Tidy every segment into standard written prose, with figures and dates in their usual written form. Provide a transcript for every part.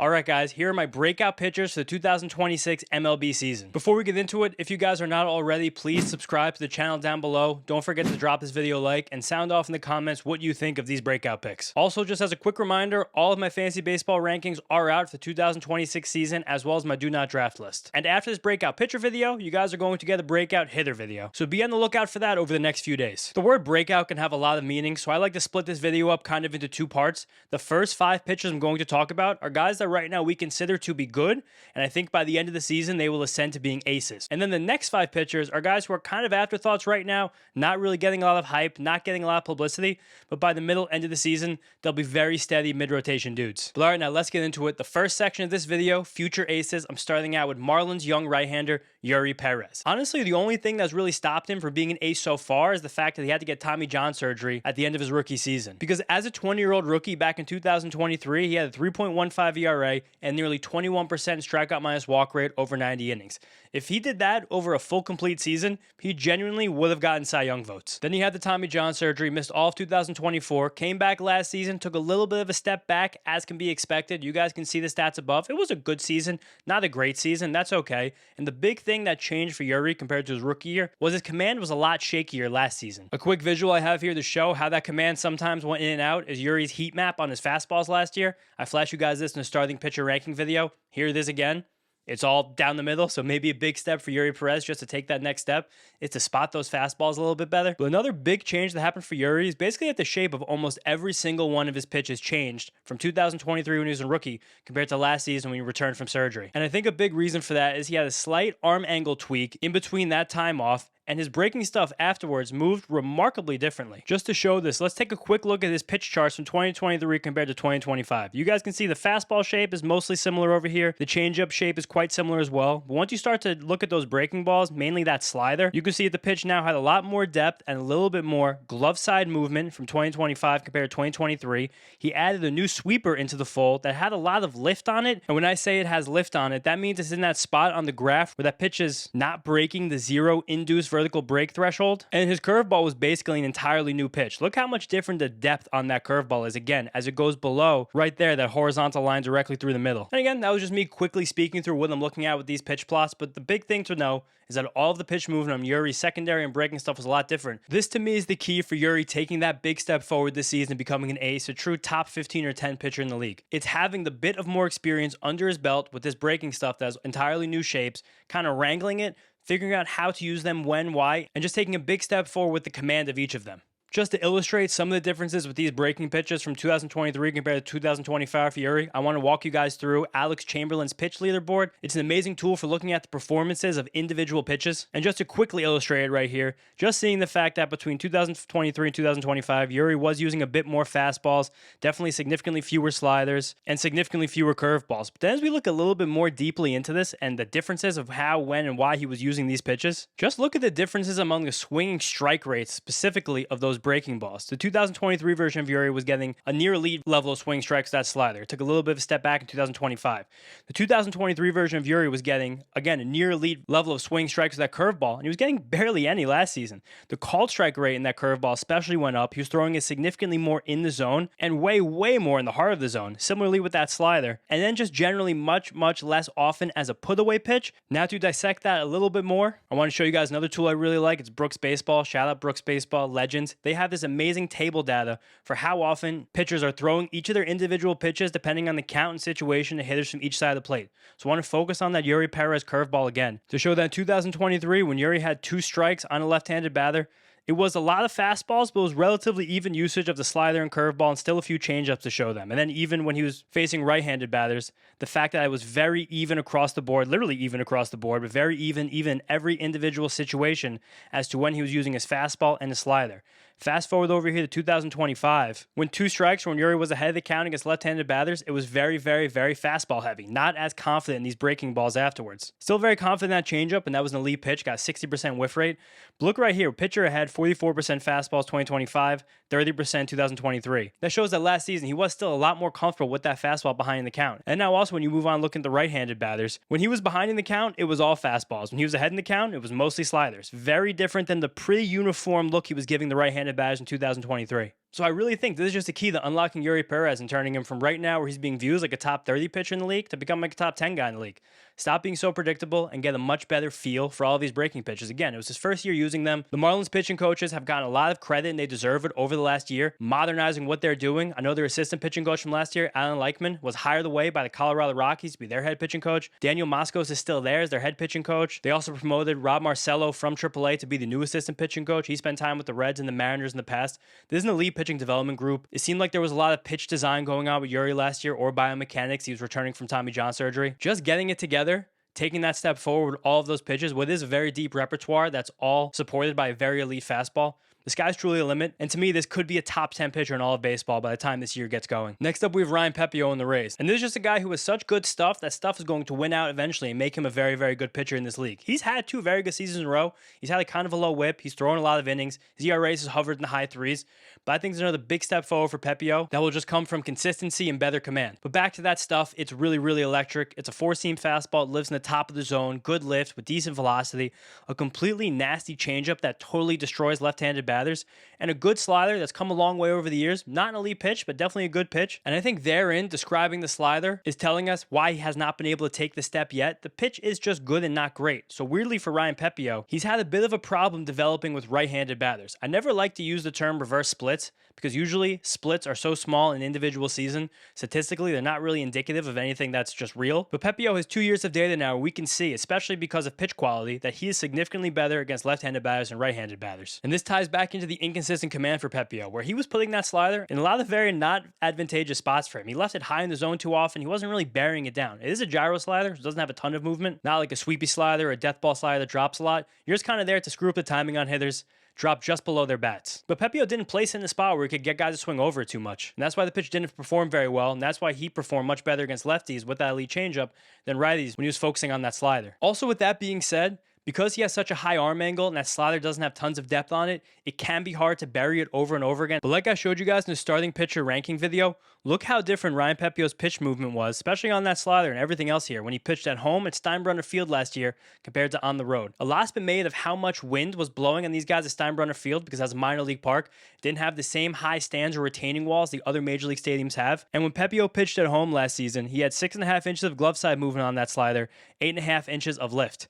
Alright guys, here are my breakout pitchers for the 2026 MLB season. Before we get into it, if you guys are not already, please subscribe to the channel down below. Don't forget to drop this video a like and sound off in the comments what you think of these breakout picks. Also, just as a quick reminder, all of my fantasy baseball rankings are out for the 2026 season, as well as my do not draft list. And after this breakout pitcher video, you guys are going to get a breakout hitter video. So be on the lookout for that over the next few days. The word breakout can have a lot of meanings, so I like to split this video up kind of into two parts. The first 5 pitchers I'm going to talk about are guys that right now we consider to be good, and I think by the end of the season they will ascend to being aces. And then the next 5 pitchers are guys who are kind of afterthoughts right now, not really getting a lot of hype, not getting a lot of publicity, but by the end of the season, they'll be very steady mid-rotation dudes. But alright, now let's get into it. The first section of this video, future aces, I'm starting out with Marlins young right-hander, Eury Perez. Honestly, the only thing that's really stopped him from being an ace so far is the fact that he had to get Tommy John surgery at the end of his rookie season. Because as a 20-year-old rookie back in 2023, he had a 3.15 ERA and nearly 21% strikeout minus walk rate over 90 innings. If he did that over a full complete season, he genuinely would have gotten Cy Young votes. Then he had the Tommy John surgery, missed all of 2024, came back last season, took a little bit of a step back as can be expected. You guys can see the stats above. It was a good season, not a great season. That's okay. And the big thing that changed for Eury compared to his rookie year was his command was a lot shakier last season. A quick visual I have here to show how that command sometimes went in and out is Eury's heat map on his fastballs last year. I flashed you guys this in a starting pitcher ranking video. Here it is again. It's all down the middle, so maybe a big step for Eury Perez just to take that next step is to spot those fastballs a little bit better. But another big change that happened for Eury is basically that the shape of almost every single one of his pitches changed from 2023 when he was a rookie compared to last season when he returned from surgery. And I think a big reason for that is he had a slight arm angle tweak in between that time off, and his breaking stuff afterwards moved remarkably differently. Just to show this, let's take a quick look at his pitch charts from 2023 compared to 2025. You guys can see the fastball shape is mostly similar over here. The changeup shape is quite similar as well. But once you start to look at those breaking balls, mainly that slider, you can see that the pitch now had a lot more depth and a little bit more glove side movement from 2025 compared to 2023. He added a new sweeper into the fold that had a lot of lift on it. And when I say it has lift on it, that means it's in that spot on the graph where that pitch is not breaking the zero induced vertical break threshold, and his curveball was basically an entirely new pitch. Look how much different the depth on that curveball is, again, as it goes below, right there, that horizontal line directly through the middle. And again, that was just me quickly speaking through what I'm looking at with these pitch plots, but the big thing to know is that all of the pitch movement on Eury's secondary and breaking stuff was a lot different. This to me is the key for Eury taking that big step forward this season, becoming an ace, a true top 15 or 10 pitcher in the league. It's having the bit of more experience under his belt with this breaking stuff that has entirely new shapes, kind of wrangling it, figuring out how to use them when, why, and just taking a big step forward with the command of each of them. Just to illustrate some of the differences with these breaking pitches from 2023 compared to 2025 for Eury, I want to walk you guys through Alex Chamberlain's pitch leaderboard. It's an amazing tool for looking at the performances of individual pitches. And just to quickly illustrate it right here, just seeing the fact that between 2023 and 2025, Eury was using a bit more fastballs, definitely significantly fewer sliders, and significantly fewer curveballs. But then as we look a little bit more deeply into this and the differences of how, when, and why he was using these pitches, just look at the differences among the swinging strike rates, specifically of those breaking balls. The 2023 version of Eury was getting a near elite level of swing strikes, that slider. It took a little bit of a step back in 2025. The 2023 version of Eury was getting, again, a near elite level of swing strikes with that curveball, and he was getting barely any last season. The called strike rate in that curveball especially went up. He was throwing it significantly more in the zone and way more in the heart of the zone, similarly with that slider. And then just generally much less often as a put-away pitch. Now to dissect that a little bit more, I want to show you guys another tool I really like. It's Brooks Baseball. Shout out Brooks Baseball Legends. They have this amazing table data for how often pitchers are throwing each of their individual pitches depending on the count and situation to hitters from each side of the plate. So I want to focus on that Eury Perez curveball again to show that in 2023 when Eury had 2 strikes on a left-handed batter, it was a lot of fastballs, but it was relatively even usage of the slider and curveball and still a few changeups to show them. And then even when he was facing right-handed batters, the fact that it was very even across the board, literally even across the board, but very even every individual situation as to when he was using his fastball and his slider. Fast forward over here to 2025, when 2 strikes when Eury was ahead of the count against left-handed batters, it was very fastball heavy. Not as confident in these breaking balls afterwards. Still very confident in that changeup, and that was an elite pitch, got a 60% whiff rate. But look right here, pitcher ahead, 44% fastballs 2025, 30% 2023. That shows that last season he was still a lot more comfortable with that fastball behind the count. And now also when you move on looking at the right-handed batters, when he was behind in the count, it was all fastballs. When he was ahead in the count, it was mostly sliders. Very different than the pretty uniform look he was giving the right-handed batters in 2023. So I really think this is just a key to unlocking Yuri Perez and turning him from right now where he's being viewed as like a top 30 pitcher in the league to become like a top 10 guy in the league. Stop being so predictable and get a much better feel for all of these breaking pitches. Again, it was his first year using them. The Marlins pitching coaches have gotten a lot of credit and they deserve it over the last year, modernizing what they're doing. I know their assistant pitching coach from last year, Alan Leichman, was hired away by the Colorado Rockies to be their head pitching coach. Daniel Moscos is still there as their head pitching coach. They also promoted Rob Marcello from AAA to be the new assistant pitching coach. He spent time with the Reds and the Mariners in the past. This is an elite pitching development group. It seemed like there was a lot of pitch design going on with Yuri last year, or biomechanics. He was returning from Tommy John surgery. Just getting it together, taking that step forward with all of those pitches, with his very deep repertoire that's all supported by a very elite fastball. The sky's truly a limit, and to me, this could be a top 10 pitcher in all of baseball by the time this year gets going. Next up, we have Ryan Pepiot in the Rays. And this is just a guy who has such good stuff. That stuff is going to win out eventually and make him a very, very good pitcher in this league. He's had 2 very good seasons in a row. He's had like kind of a low whip. He's thrown a lot of innings. His ERA has hovered in the high 3s. But I think there's another big step forward for Pepiot that will just come from consistency and better command. But back to that stuff, it's really, really electric. It's a 4-seam fastball. It lives in the top of the zone. Good lift with decent velocity. A completely nasty changeup that totally destroys left-handed batters. And a good slider that's come a long way over the years. Not an elite pitch, but definitely a good pitch. And I think therein, describing the slider is telling us why he has not been able to take the step yet. The pitch is just good and not great. So weirdly for Ryan Pepiot, he's had a bit of a problem developing with right-handed batters. I never like to use the term reverse splits because usually splits are so small in an individual season. Statistically, they're not really indicative of anything that's just real. But Pepiot has 2 years of data now where we can see, especially because of pitch quality, that he is significantly better against left-handed batters and right-handed batters. And this ties back into the inconsistent command for Pepiot, where he was putting that slider in a lot of very not advantageous spots for him. He left it high in the zone too often. He wasn't really burying it down. It is a gyro slider, so it doesn't have a ton of movement. Not like a sweepy slider or a death ball slider that drops a lot. You're just kind of there to screw up the timing on hitters, drop just below their bats. But Pepiot didn't place it in a spot where he could get guys to swing over it too much. And that's why the pitch didn't perform very well, and that's why he performed much better against lefties with that elite changeup than righties when he was focusing on that slider. Also, with that being said, because he has such a high arm angle and that slider doesn't have tons of depth on it, it can be hard to bury it over and over again. But like I showed you guys in the starting pitcher ranking video, look how different Ryan Pepiot's pitch movement was, especially on that slider and everything else here, when he pitched at home at Steinbrenner Field last year compared to on the road. A lot's been made of how much wind was blowing on these guys at Steinbrenner Field because as a minor league park, it didn't have the same high stands or retaining walls the other major league stadiums have. And when Pepiot pitched at home last season, he had 6.5 inches of glove side movement on that slider, 8.5 inches of lift.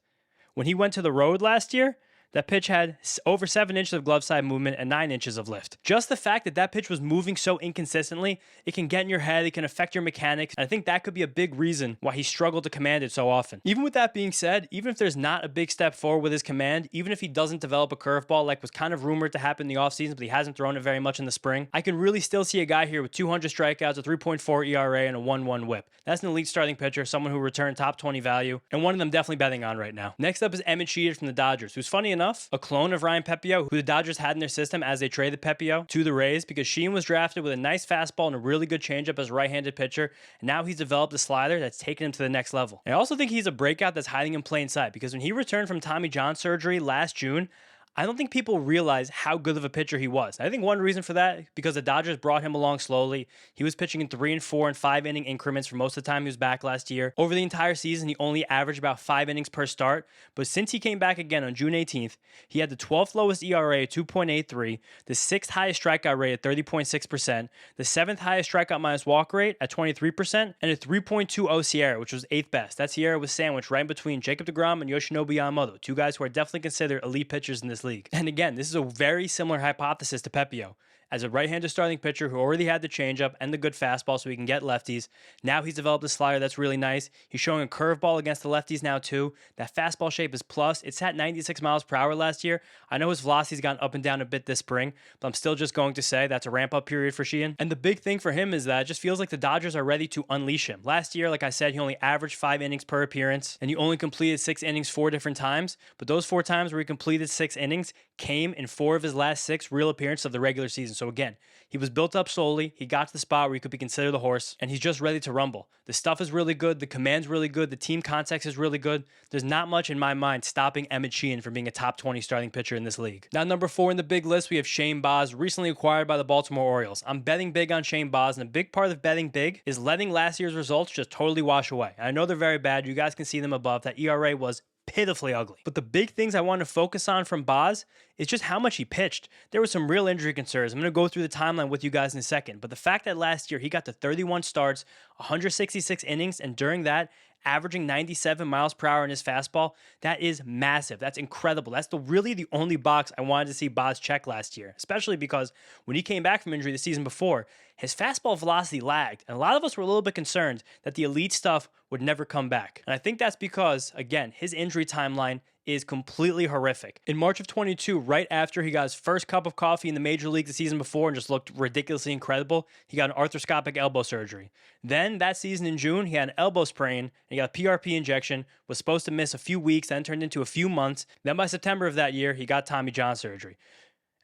When he went to the road last year, that pitch had over 7 inches of glove side movement and 9 inches of lift. Just the fact that that pitch was moving so inconsistently, it can get in your head, it can affect your mechanics. And I think that could be a big reason why he struggled to command it so often. Even with that being said, even if there's not a big step forward with his command, even if he doesn't develop a curveball like was kind of rumored to happen in the offseason, but he hasn't thrown it very much in the spring, I can really still see a guy here with 200 strikeouts, a 3.4 ERA, and a 1.1 whip. That's an elite starting pitcher, someone who returned top 20 value, and one of them definitely betting on right now. Next up is Emmett Sheehan from the Dodgers, who's funny enough, a clone of Ryan Pepiot, who the Dodgers had in their system as they traded Pepiot to the Rays, because Sheehan was drafted with a nice fastball and a really good changeup as a right-handed pitcher, and now he's developed a slider that's taken him to the next level. And I also think he's a breakout that's hiding in plain sight, because when he returned from Tommy John surgery last June, I don't think people realize how good of a pitcher he was. I think one reason for that, because the Dodgers brought him along slowly. He was pitching in 3 and 4 and 5 inning increments for most of the time he was back last year. Over the entire season, he only averaged about 5 innings per start. But since he came back again on June 18th, he had the 12th lowest ERA at 2.83, the 6th highest strikeout rate at 30.6%, the 7th highest strikeout minus walk rate at 23%, and a 3.20 SIERA, which was 8th best. That SIERA was sandwiched right between Jacob deGrom and Yoshinobu Yamamoto, 2 guys who are definitely considered elite pitchers in this league. And again, this is a very similar hypothesis to Pepiot. As a right-handed starting pitcher who already had the changeup and the good fastball so he can get lefties, now he's developed a slider that's really nice. He's showing a curveball against the lefties now too. That fastball shape is plus. It's at 96 miles per hour last year. I know his velocity's gone up and down a bit this spring, but I'm still just going to say that's a ramp-up period for Sheehan. And the big thing for him is that it just feels like the Dodgers are ready to unleash him. Last year, like I said, he only averaged 5 innings per appearance, and he only completed 6 innings 4 different times. But those 4 times where he completed 6 innings came in 4 of his last 6 real appearances of the regular season. So again, he was built up slowly. He got to the spot where he could be considered a horse, and he's just ready to rumble. The stuff is really good. The command's really good. The team context is really good. There's not much in my mind stopping Emmett Sheehan from being a top 20 starting pitcher in this league. Now, number 4 in the big list, we have Shane Baz, recently acquired by the Baltimore Orioles. I'm betting big on Shane Baz, and a big part of betting big is letting last year's results just totally wash away. I know they're very bad. You guys can see them above. That ERA was pitifully ugly. But the big things I want to focus on from Boz is just how much he pitched. There were some real injury concerns. I'm going to go through the timeline with you guys in a second. But the fact that last year he got to 31 starts, 166 innings, and during that, averaging 97 miles per hour in his fastball, that is massive. That's incredible. That's really the only box I wanted to see Boz check last year, especially because when he came back from injury the season before, his fastball velocity lagged, and a lot of us were a little bit concerned that the elite stuff would never come back. And I think that's because, again, his injury timeline is completely horrific. In March of 22, right after he got his first cup of coffee in the major league the season before and just looked ridiculously incredible, he got an arthroscopic elbow surgery. Then that season in June, he had an elbow sprain and he got a PRP injection, was supposed to miss a few weeks, then turned into a few months. Then by September of that year, he got Tommy John surgery.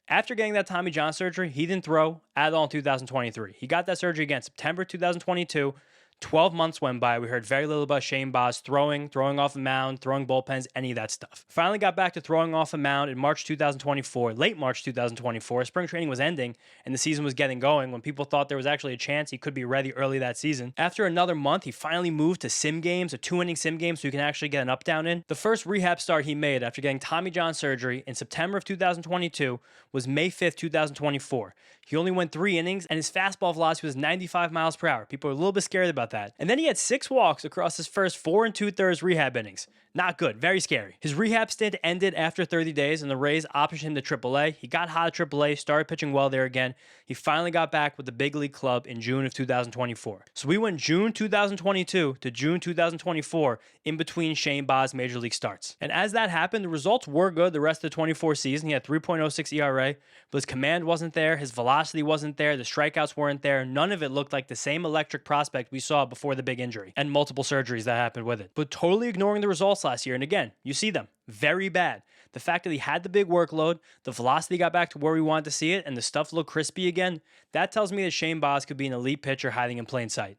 After getting that Tommy John surgery, he didn't throw at all in 2023. He got that surgery again September 2022. 12 months went by. We heard very little about Shane Boz throwing off the mound, throwing bullpens, any of that stuff. Finally got back to throwing off a mound in March 2024, late March 2024. Spring training was ending and the season was getting going when people thought there was actually a chance he could be ready early that season. After another month, he finally moved to sim games, a 2-inning sim game, so you can actually get an up down in. The first rehab start he made after getting Tommy John surgery in September of 2022 was May 5th, 2024. He only went 3 innings and his fastball velocity was 95 miles per hour. People were a little bit scared about that. And then he had 6 walks across his first 4 2/3 rehab innings. Not good, very scary. His rehab stint ended after 30 days and the Rays optioned him to AAA. He got hot at AAA, started pitching well there again. He finally got back with the big league club in June of 2024. So we went June 2022 to June 2024 in between Shane Boz major league starts. And as that happened, the results were good the rest of the 24 season. He had 3.06 ERA, but his command wasn't there, his velocity wasn't there, the strikeouts weren't there. None of it looked like the same electric prospect we saw before the big injury and multiple surgeries that happened with it. But totally ignoring the results last year, and again, you see them, very bad. The fact that he had the big workload, the velocity got back to where we wanted to see it, and the stuff looked crispy again, that tells me that Shane Boz could be an elite pitcher hiding in plain sight.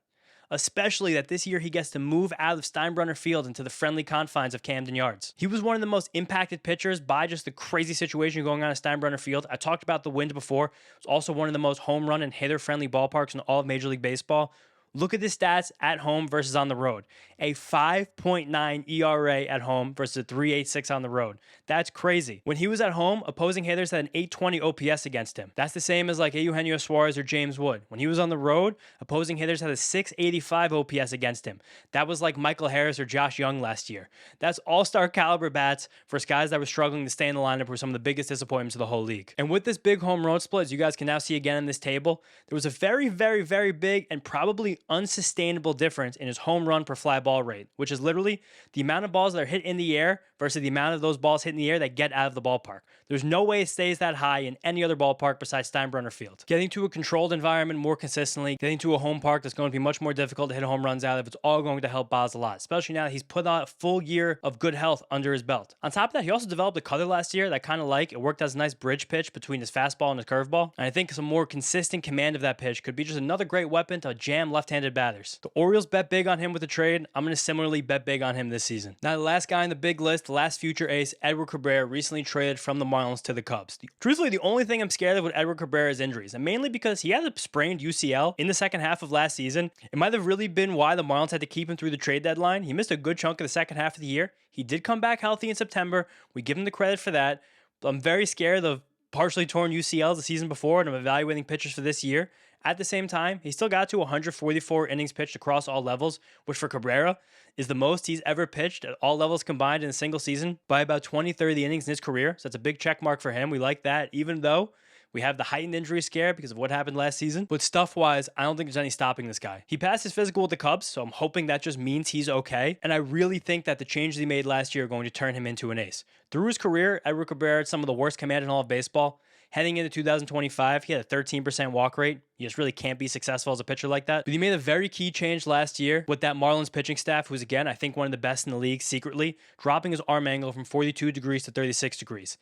Especially that this year he gets to move out of Steinbrenner Field into the friendly confines of Camden Yards. He was one of the most impacted pitchers by just the crazy situation going on at Steinbrenner Field. I talked about the wind before. It's also one of the most home run and hitter-friendly ballparks in all of Major League Baseball. Look at the stats at home versus on the road. A 5.9 ERA at home versus a 3.86 on the road. That's crazy. When he was at home, opposing hitters had an 820 OPS against him. That's the same as like Eugenio Suarez or James Wood. When he was on the road, opposing hitters had a 685 OPS against him. That was like Michael Harris or Josh Young last year. That's all-star caliber bats for guys that were struggling to stay in the lineup were some of the biggest disappointments of the whole league. And with this big home run split, as you guys can now see again in this table, there was a very, very, very big and probably unsustainable difference in his home run per fly ball rate, which is literally the amount of balls that are hit in the air versus the amount of those balls hit in the air that get out of the ballpark. There's no way it stays that high in any other ballpark besides Steinbrenner Field. Getting to a controlled environment more consistently, getting to a home park that's going to be much more difficult to hit home runs out of, it's all going to help Boz a lot, especially now that he's put on a full year of good health under his belt. On top of that, he also developed a cutter last year that I kind of like. It worked as a nice bridge pitch between his fastball and his curveball, and I think some more consistent command of that pitch could be just another great weapon to jam left-handed batters. The Orioles bet big on him with the trade. I'm going to similarly bet big on him this season. Now, the last guy on the big list, the last future ace, Edward Cabrera, recently traded from the Marlins to the Cubs. Truthfully, the only thing I'm scared of with Edward Cabrera is injuries, and mainly because he had a sprained UCL in the second half of last season. It might have really been why the Marlins had to keep him through the trade deadline. He missed a good chunk of the second half of the year. He did come back healthy in September. We give him the credit for that. But I'm very scared of partially torn UCLs the season before, and I'm evaluating pitchers for this year. At the same time, he still got to 144 innings pitched across all levels, which for Cabrera is the most he's ever pitched at all levels combined in a single season by about 20-30 innings in his career. So that's a big check mark for him. We like that, even though we have the heightened injury scare because of what happened last season. But stuff-wise, I don't think there's any stopping this guy. He passed his physical with the Cubs, so I'm hoping that just means he's okay. And I really think that the changes he made last year are going to turn him into an ace. Through his career, Edward Cabrera had some of the worst command in all of baseball. Heading into 2025, he had a 13% walk rate. You just really can't be successful as a pitcher like that. But he made a very key change last year with that Marlins pitching staff, who's, again, I think one of the best in the league secretly, dropping his arm angle from 42 degrees to 36 degrees.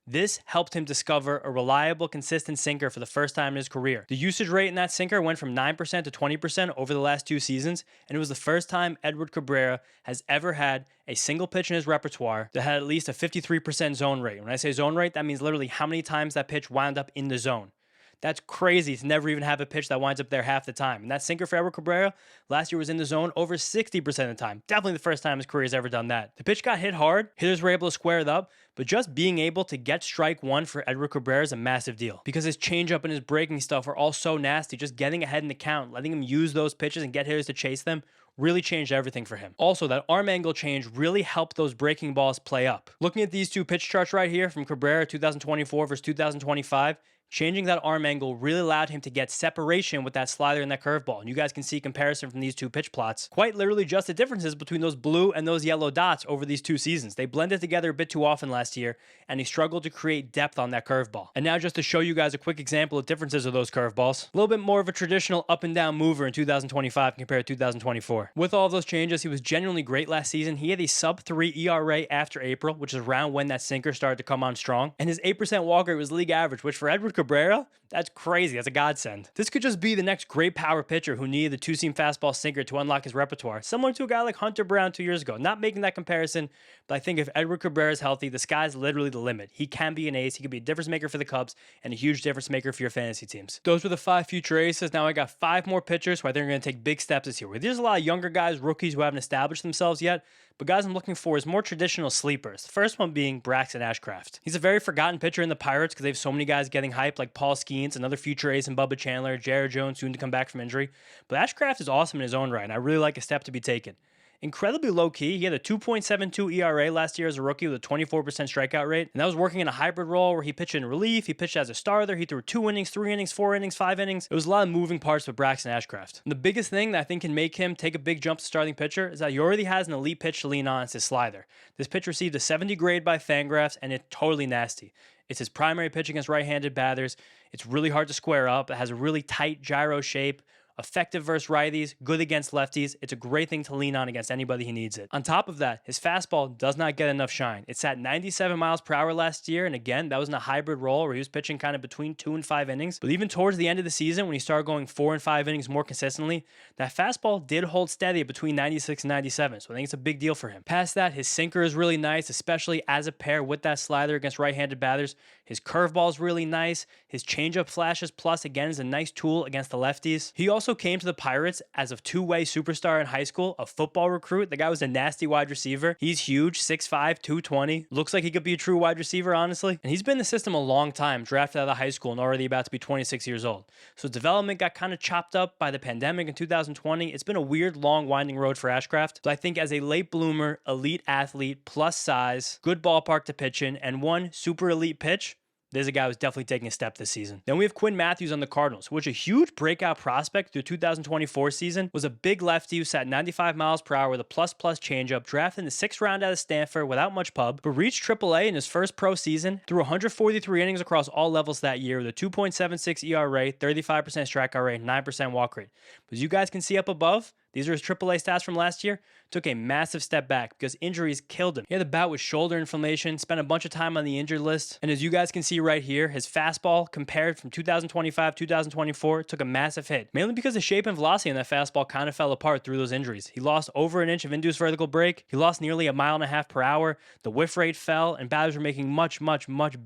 This helped him discover a reliable, consistent sinker for the first time in his career. The usage rate in that sinker went from 9% to 20% over the last 2 seasons, and it was the first time Edward Cabrera has ever had a single pitch in his repertoire that had at least a 53% zone rate. When I say zone rate, that means literally how many times that pitch wound up in the zone. That's crazy to never even have a pitch that winds up there half the time. And that sinker for Edward Cabrera last year was in the zone over 60% of the time. Definitely the first time his career has ever done that. The pitch got hit hard, hitters were able to square it up, but just being able to get strike one for Edward Cabrera is a massive deal because his changeup and his breaking stuff are all so nasty. Just getting ahead in the count, letting him use those pitches and get hitters to chase them really changed everything for him. Also, that arm angle change really helped those breaking balls play up. Looking at these two pitch charts right here from Cabrera 2024 versus 2025, changing that arm angle really allowed him to get separation with that slider and that curveball. And you guys can see comparison from these two pitch plots. Quite literally just the differences between those blue and those yellow dots over these two seasons. They blended together a bit too often last year, and he struggled to create depth on that curveball. And now just to show you guys a quick example of differences of those curveballs. A little bit more of a traditional up and down mover in 2025 compared to 2024. With all of those changes, he was genuinely great last season. He had a sub-3 ERA after April, which is around when that sinker started to come on strong. And his 8% walk rate was league average, which for Edward Cabrera, that's crazy. That's a godsend. This could just be the next great power pitcher who needed the two-seam fastball sinker to unlock his repertoire, similar to a guy like Hunter Brown 2 years ago. Not making that comparison, but I think if Edward Cabrera is healthy, the sky's literally the limit. He can be an ace. He could be a difference maker for the Cubs and a huge difference maker for your fantasy teams. Those were the 5 future aces. Now I got 5 more pitchers who I think are going to take big steps this year. There's a lot of younger guys, rookies who haven't established themselves yet, but guys I'm looking for is more traditional sleepers. The first one being Braxton Ashcraft. He's a very forgotten pitcher in the Pirates because they have so many guys getting hyped like Paul Skeens, another future ace, and Bubba Chandler, Jared Jones soon to come back from injury. But Ashcraft is awesome in his own right, and I really like a step to be taken. Incredibly low-key. He had a 2.72 ERA last year as a rookie with a 24% strikeout rate, and that was working in a hybrid role where he pitched in relief, he pitched as a starter, he threw 2 innings, 3 innings, 4 innings, 5 innings. It was a lot of moving parts with Braxton Ashcraft. And the biggest thing that I think can make him take a big jump to starting pitcher is that he already has an elite pitch to lean on. It's his slider. This pitch received a 70 grade by Fangraphs, and it's totally nasty. It's his primary pitch against right-handed batters. It's really hard to square up. It has a really tight gyro shape. Effective versus righties, good against lefties. It's a great thing to lean on against anybody who needs it. On top of that, his fastball does not get enough shine. It's at 97 miles per hour last year, and again, that was in a hybrid role where he was pitching kind of between 2 and 5 innings. But even towards the end of the season, when he started going 4 and 5 innings more consistently, that fastball did hold steady between 96 and 97, so I think it's a big deal for him. Past that, his sinker is really nice, especially as a pair with that slider against right-handed batters. His curveball is really nice. His changeup flashes, plus again, is a nice tool against the lefties. He also came to the Pirates as a two-way superstar in high school, a football recruit. The guy was a nasty wide receiver. He's huge, 6'5", 220. Looks like he could be a true wide receiver, honestly. And he's been in the system a long time, drafted out of high school and already about to be 26 years old. So development got kind of chopped up by the pandemic in 2020. It's been a weird, long, winding road for Ashcraft. But I think as a late bloomer, elite athlete, plus size, good ballpark to pitch in, and one super elite pitch, there's a guy who's definitely taking a step this season. Then we have Quinn Matthews on the Cardinals, which a huge breakout prospect through 2024 season, was a big lefty who sat 95 miles per hour with a plus-plus changeup, drafted in the 6th round out of Stanford without much pub, but reached AAA in his first pro season, threw 143 innings across all levels that year with a 2.76 ERA, 35% strikeout rate, 9% walk rate. But as you guys can see up above, these are his AAA stats from last year. Took a massive step back because injuries killed him. He had a bout with shoulder inflammation, spent a bunch of time on the injured list. And as you guys can see right here, his fastball compared from 2025 2024 took a massive hit. Mainly because the shape and velocity in that fastball kind of fell apart through those injuries. He lost over an inch of induced vertical break. He lost nearly 1.5 miles per hour. The whiff rate fell, and batters were making much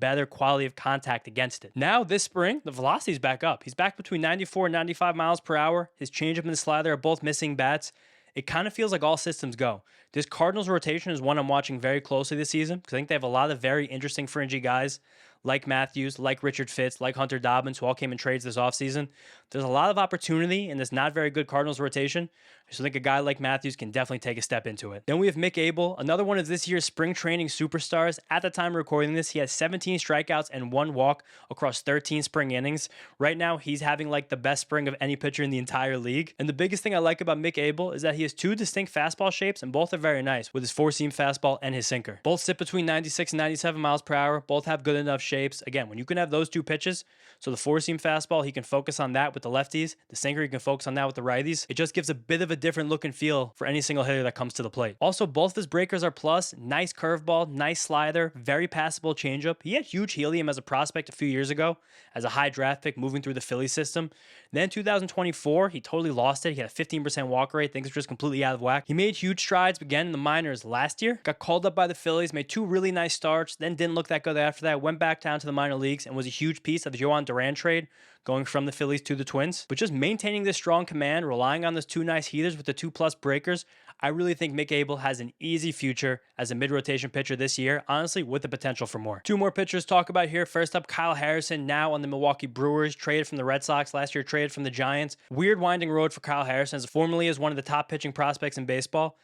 better quality of contact against it. Now, this spring, the velocity's back up. He's back between 94 and 95 miles per hour. His changeup and the slider are both missing bats. It kind of feels like all systems go. This Cardinals rotation is one I'm watching very closely this season because I think they have a lot of very interesting fringy guys like Matthews, like Richard Fitz, like Hunter Dobbins, who all came in trades this offseason. There's a lot of opportunity in this not very good Cardinals rotation. I just think a guy like Matthews can definitely take a step into it. Then we have Mick Abel, another one of this year's spring training superstars. At the time of recording this, he has 17 strikeouts and 1 walk across 13 spring innings. Right now, he's having like the best spring of any pitcher in the entire league. And the biggest thing I like about Mick Abel is that he has 2 distinct fastball shapes, and both are very nice, with his 4-seam fastball and his sinker. Both sit between 96 and 97 miles per hour. Both have good enough shapes. Again, when you can have those 2 pitches, so the 4-seam fastball, he can focus on that with the lefties. The sinker, he can focus on that with the righties. It just gives a bit of a different look and feel for any single hitter that comes to the plate. Also, both his breakers are plus. Nice curveball, nice slider, very passable changeup. He had huge helium as a prospect a few years ago as a high draft pick moving through the Philly system. Then 2024, he totally lost it. He had a 15% walk rate. Things were just completely out of whack. He made huge strides again in the minors last year. Got called up by the Phillies, made 2 really nice starts, then didn't look that good after that. Went back back down to the minor leagues and was a huge piece of the Yohan Duran trade, going from the Phillies to the Twins. But just maintaining this strong command, relying on those 2 nice heaters with the 2+ breakers, I really think Mick Abel has an easy future as a mid-rotation pitcher this year, honestly, with the potential for more. 2 more pitchers to talk about here. First up, Kyle Harrison, now on the Milwaukee Brewers, traded from the Red Sox, last year traded from the Giants. Weird winding road for Kyle Harrison, as formerly as one of the top pitching prospects in baseball,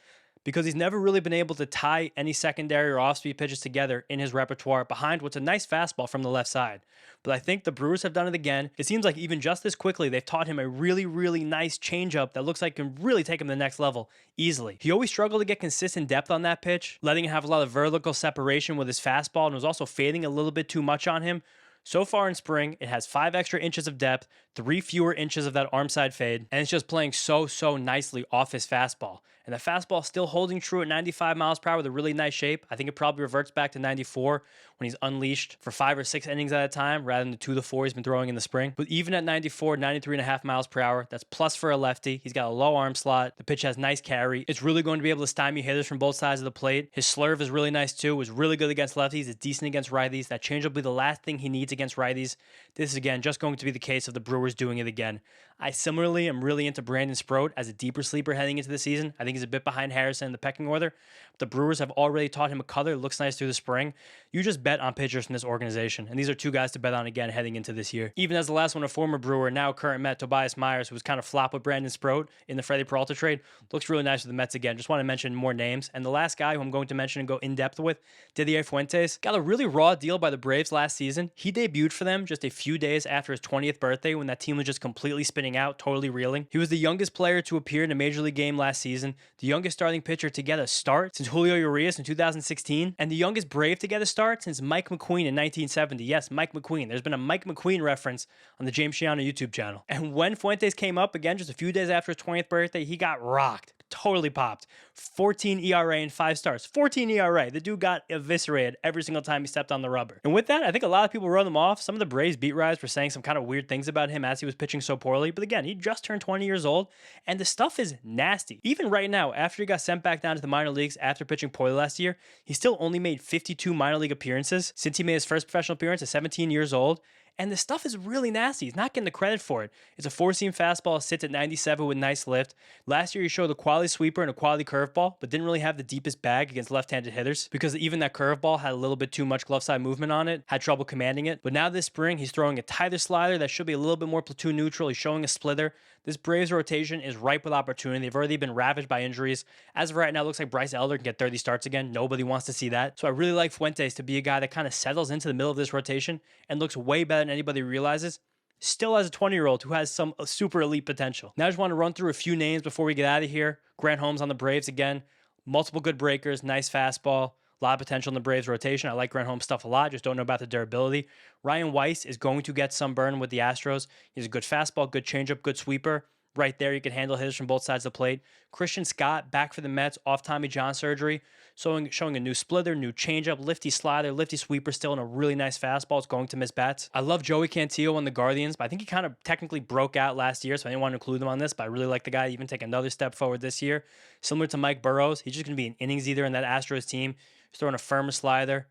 because he's never really been able to tie any secondary or off-speed pitches together in his repertoire behind what's a nice fastball from the left side. But I think the Brewers have done it again. It seems like even just this quickly, they've taught him a really, really nice changeup that looks like can really take him to the next level easily. He always struggled to get consistent depth on that pitch, letting him have a lot of vertical separation with his fastball, and was also fading a little bit too much on him. So far in spring, it has 5 extra inches of depth, 3 fewer inches of that arm side fade, and it's just playing so nicely off his fastball. And the fastball still holding true at 95 miles per hour with a really nice shape. I think it probably reverts back to 94 when he's unleashed for 5 or 6 innings at a time rather than the 2 to 4 he's been throwing in the spring. But even at 94, 93.5 miles per hour, that's plus for a lefty. He's got a low arm slot. The pitch has nice carry. It's really going to be able to stymie hitters from both sides of the plate. His slurve is really nice too. Was really good against lefties. It's decent against righties. That changeup will be the last thing he needs against righties. This is, again, just going to be the case of the Brewers doing it again. I similarly am really into Brandon Sproat as a deeper sleeper heading into the season. I think he's a bit behind Harrison in the pecking order. The Brewers have already taught him a color. It looks nice through the spring. You just bet on pitchers from this organization, and these are 2 guys to bet on again heading into this year. Even as the last one, a former Brewer, now current Met, Tobias Myers, who was kind of flop with Brandon Sproat in the Freddie Peralta trade, looks really nice with the Mets again. Just want to mention more names. And the last guy who I'm going to mention and go in depth with, Didier Fuentes, got a really raw deal by the Braves last season. He debuted for them just a few days after his 20th birthday when that team was just completely spinning out, totally reeling. He was the youngest player to appear in a major league game last season, the youngest starting pitcher to get a start since Julio Urias in 2016, and the youngest Brave to get a start since Mike McQueen in 1970. Yes, Mike McQueen. There's been a Mike McQueen reference on the James Shiano YouTube channel. And when Fuentes came up again just a few days after his 20th birthday, he got rocked. Totally popped. 14 ERA in 5 starts. 14 ERA. The dude got eviscerated every single time he stepped on the rubber. And with that, I think a lot of people wrote him off. Some of the Braves beat writers were saying some kind of weird things about him as he was pitching so poorly. But again, he just turned 20 years old, and the stuff is nasty. Even right now, after he got sent back down to the minor leagues after pitching poorly last year, he still only made 52 minor league appearances since he made his first professional appearance at 17 years old. And the stuff is really nasty. He's not getting the credit for it. It's a 4-seam fastball, sits at 97 with nice lift. Last year, he showed a quality sweeper and a quality curveball, but didn't really have the deepest bag against left-handed hitters because even that curveball had a little bit too much glove side movement on it, had trouble commanding it. But now this spring, he's throwing a tighter slider that should be a little bit more platoon neutral. He's showing a splitter. This Braves rotation is ripe with opportunity. They've already been ravaged by injuries. As of right now, it looks like Bryce Elder can get 30 starts again. Nobody wants to see that. So I really like Fuentes to be a guy that kind of settles into the middle of this rotation and looks way better than anybody realizes. Still as a 20-year-old who has some super elite potential. Now I just want to run through a few names before we get out of here. Grant Holmes on the Braves again. Multiple good breakers, nice fastball. A lot of potential in the Braves rotation. I like Grant Holmes' stuff a lot, just don't know about the durability. Ryan Weiss is going to get some burn with the Astros. He's a good fastball, good changeup, good sweeper. Right there, you can handle hitters from both sides of the plate. Christian Scott back for the Mets off Tommy John surgery, showing a new splitter, new changeup, lifty slider, lifty sweeper still, and a really nice fastball. It's going to miss bats. I love Joey Cantillo on the Guardians, but I think he kind of technically broke out last year, so I didn't want to include him on this, but I really like the guy to even take another step forward this year. Similar to Mike Burrows, he's just going to be an innings eater in that Astros team. He's throwing a firmer slider.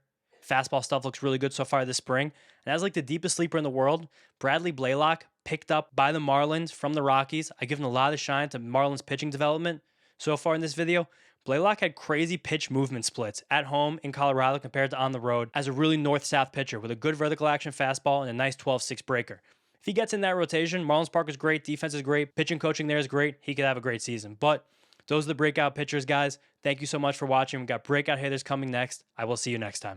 Fastball stuff looks really good so far this spring. And as like the deepest sleeper in the world, Bradley Blaylock, picked up by the Marlins from the Rockies. I give him a lot of shine to Marlins pitching development so far in this video. Blaylock had crazy pitch movement splits at home in Colorado compared to on the road as a really north-south pitcher with a good vertical action fastball and a nice 12-6 breaker. If he gets in that rotation, Marlins Park is great, defense is great, pitching coaching there is great. He could have a great season. But those are the breakout pitchers, guys. Thank you so much for watching. We've got breakout hitters coming next. I will see you next time.